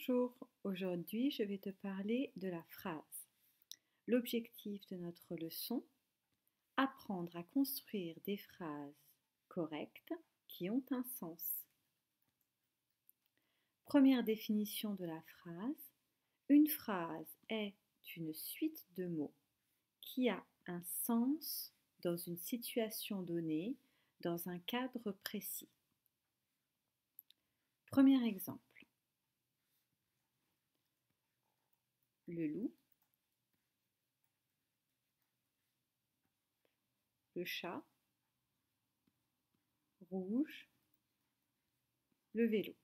Bonjour, aujourd'hui je vais te parler de la phrase. L'objectif de notre leçon, apprendre à construire des phrases correctes qui ont un sens. Première définition de la phrase, une phrase est une suite de mots qui a un sens dans une situation donnée, dans un cadre précis. Premier exemple. Le loup, le chat, rouge, le vélo.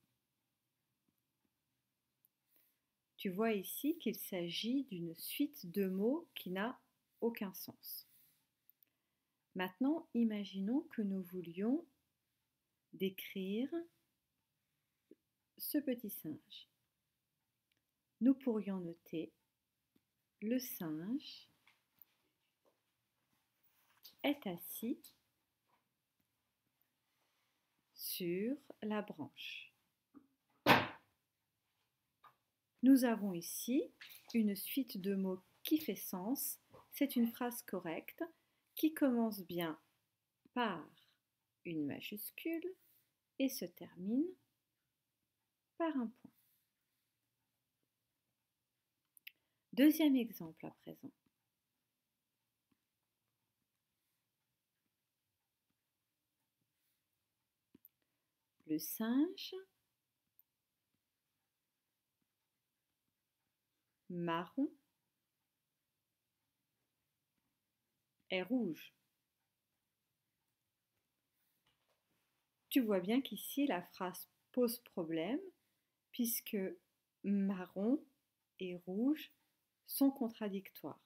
Tu vois ici qu'il s'agit d'une suite de mots qui n'a aucun sens. Maintenant, imaginons que nous voulions décrire ce petit singe. Nous pourrions noter le singe est assis sur la branche. Nous avons ici une suite de mots qui fait sens. C'est une phrase correcte qui commence bien par une majuscule et se termine par un point. Deuxième exemple à présent. Le singe marron est rouge. Tu vois bien qu'ici la phrase pose problème puisque marron et rouge sont contradictoires.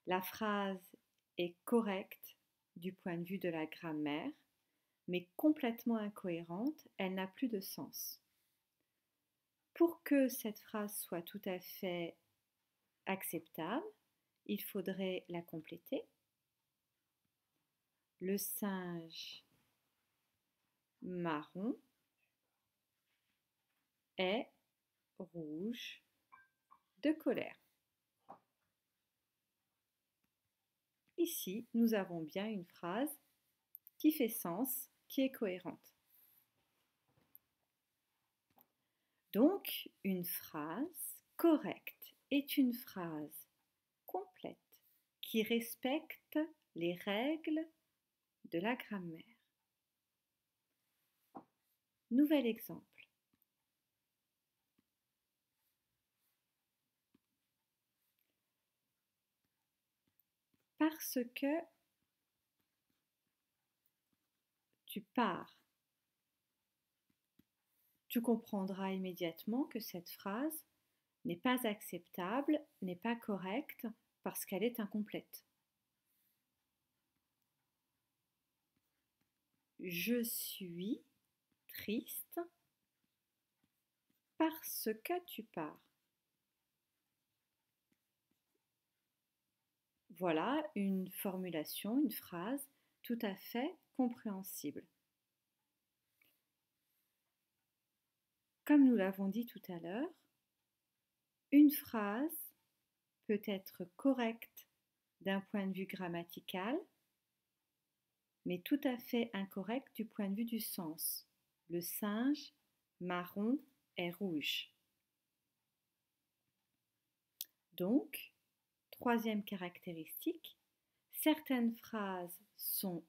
La phrase est correcte du point de vue de la grammaire, mais complètement incohérente, elle n'a plus de sens. Pour que cette phrase soit tout à fait acceptable, il faudrait la compléter. Le singe marron est rouge de colère. Ici, nous avons bien une phrase qui fait sens, qui est cohérente. Donc, une phrase correcte est une phrase complète qui respecte les règles de la grammaire. Nouvel exemple. Parce que tu pars, tu comprendras immédiatement que cette phrase n'est pas acceptable, n'est pas correcte parce qu'elle est incomplète. Je suis triste parce que tu pars. Voilà une formulation, une phrase tout à fait compréhensible. Comme nous l'avons dit tout à l'heure, une phrase peut être correcte d'un point de vue grammatical, mais tout à fait incorrecte du point de vue du sens. Le singe marron est rouge. Donc, troisième caractéristique, certaines phrases sont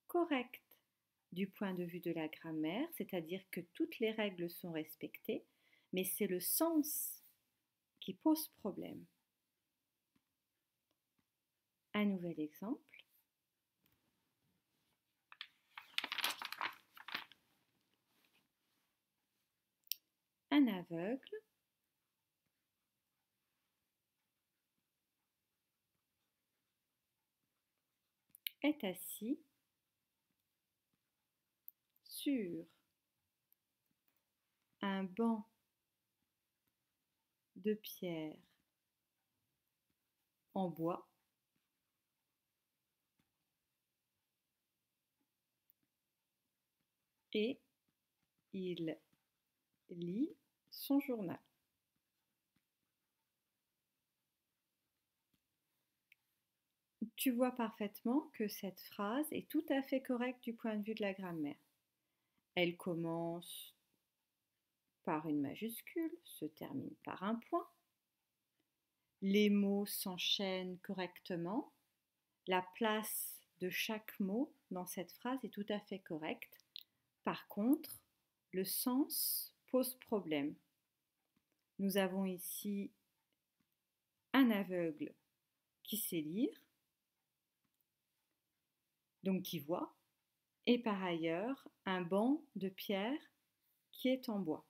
correctes du point de vue de la grammaire, c'est-à-dire que toutes les règles sont respectées, mais c'est le sens qui pose problème. Un nouvel exemple. Un aveugle est assis sur un banc de pierre en bois et il lit son journal. Tu vois parfaitement que cette phrase est tout à fait correcte du point de vue de la grammaire. Elle commence par une majuscule, se termine par un point. Les mots s'enchaînent correctement. La place de chaque mot dans cette phrase est tout à fait correcte. Par contre, le sens pose problème. Nous avons ici un aveugle qui sait lire, donc qui voit, et par ailleurs un banc de pierre qui est en bois.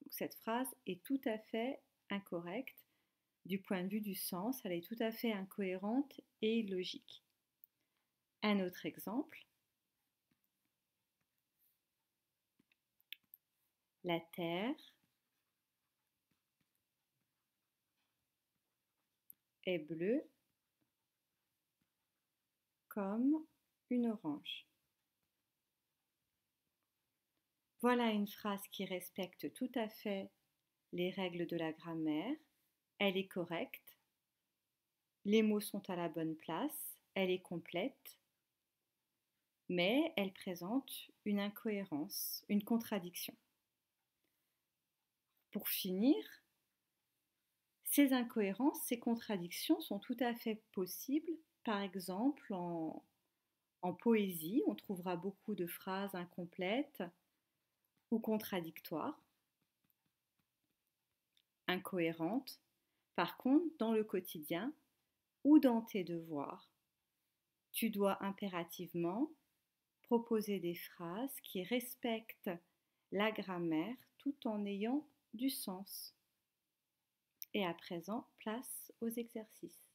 Donc, cette phrase est tout à fait incorrecte du point de vue du sens, elle est tout à fait incohérente et illogique. Un autre exemple. La terre est bleue comme une orange. Voilà une phrase qui respecte tout à fait les règles de la grammaire. Elle est correcte. Les mots sont à la bonne place. Elle est complète. Mais elle présente une incohérence, une contradiction. Pour finir, ces incohérences, ces contradictions sont tout à fait possibles. Par exemple, en poésie, on trouvera beaucoup de phrases incomplètes ou contradictoires, incohérentes. Par contre, dans le quotidien ou dans tes devoirs, tu dois impérativement proposer des phrases qui respectent la grammaire tout en ayant du sens. Et à présent, place aux exercices.